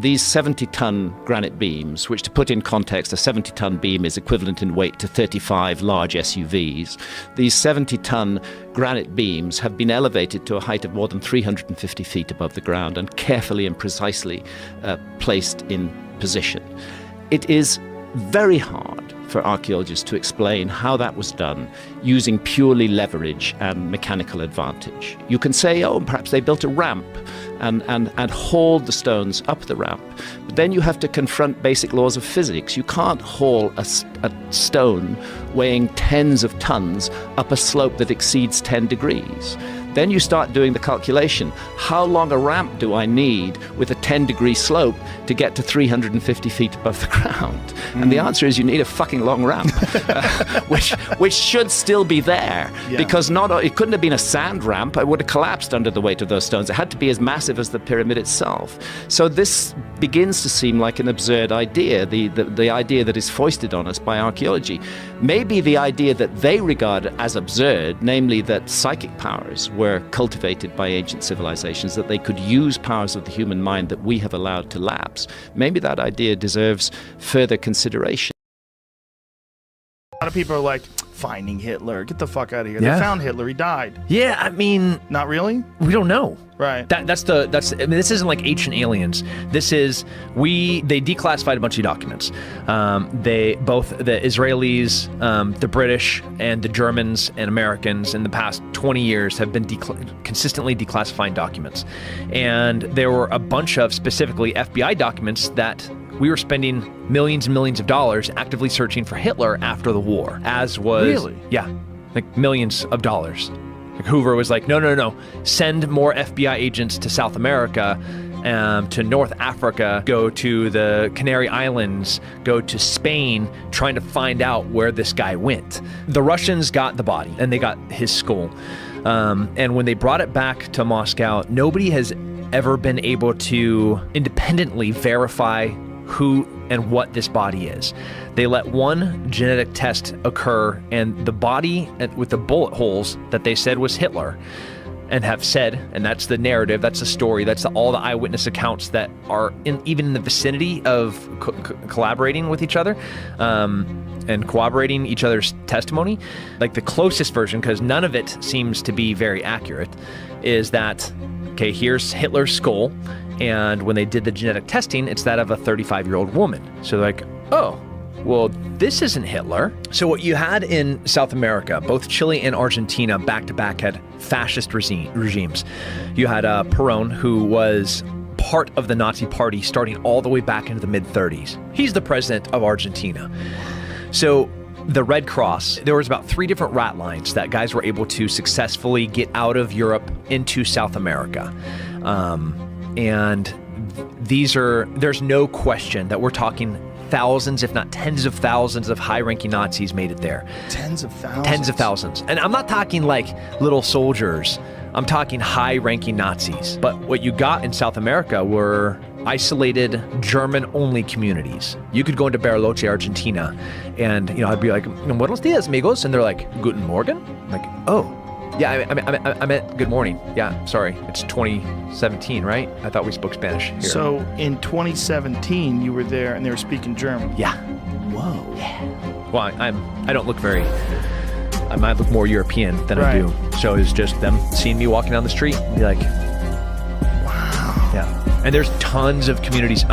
these 70-ton granite beams, which to put in context, a 70-ton beam is equivalent in weight to 35 large SUVs. These 70-ton granite beams have been elevated to a height of more than 350 feet above the ground and carefully and precisely placed in position. It is very hard for archaeologists to explain how that was done using purely leverage and mechanical advantage. You can say, oh, perhaps they built a ramp and hauled the stones up the ramp. But then you have to confront basic laws of physics. You can't haul a stone weighing tens of tons up a slope that exceeds 10 degrees. Then you start doing the calculation. How long a ramp do I need with a 10-degree slope to get to 350 feet above the ground? And the answer is you need a fucking long ramp, which should still be there, because it couldn't have been a sand ramp. It would have collapsed under the weight of those stones. It had to be as massive as the pyramid itself. So this begins to seem like an absurd idea, the idea that is foisted on us by archaeology. Maybe the idea that they regard as absurd, namely that psychic powers were cultivated by ancient civilizations, that they could use powers of the human mind that we have allowed to lapse. Maybe that idea deserves further consideration. A lot of people are like, finding Hitler, get the fuck out of here. They found Hitler, he died. Yeah, I mean, not really. We don't know. Right. I mean, this isn't like Ancient Aliens. This is they declassified a bunch of documents. The Israelis, the British, and the Germans and Americans in the past 20 years have been consistently declassifying documents, and there were a bunch of specifically FBI documents that we were spending millions and millions of dollars actively searching for Hitler after the war, as was... Really? Yeah, like millions of dollars. Like Hoover was like, no, send more FBI agents to South America, to North Africa, go to the Canary Islands, go to Spain, trying to find out where this guy went. The Russians got the body, and they got his skull. And when they brought it back to Moscow, nobody has ever been able to independently verify who and what this body is. They let one genetic test occur, and the body with the bullet holes that they said was Hitler, and have said, and that's the narrative, that's the story, that's all the eyewitness accounts that are even in the vicinity of collaborating with each other, and corroborating each other's testimony. Like the closest version, because none of it seems to be very accurate, is that, okay, here's Hitler's skull, and when they did the genetic testing, it's that of a 35-year-old woman. So they're like, oh, well, this isn't Hitler. So what you had in South America, both Chile and Argentina back-to-back had fascist regimes. You had Perón, who was part of the Nazi party starting all the way back into the mid-30s. He's the president of Argentina. So the Red Cross, there was about 3 different rat lines that guys were able to successfully get out of Europe into South America. And there's no question that we're talking thousands, if not tens of thousands of high-ranking Nazis made it there. Tens of thousands? Tens of thousands. And I'm not talking like little soldiers. I'm talking high-ranking Nazis. But what you got in South America were isolated German-only communities. You could go into Bariloche, Argentina, and I'd be like, "Buenos dias, amigos," and they're like, "Guten Morgen?" I'm like, oh. Yeah, I meant good morning. Yeah, sorry. It's 2017, right? I thought we spoke Spanish here. So in 2017, you were there and they were speaking German. Yeah. Whoa. Yeah. Well, I don't look very... I might look more European than I do. So it's just them seeing me walking down the street and be like, wow. Yeah. And there's tons of communities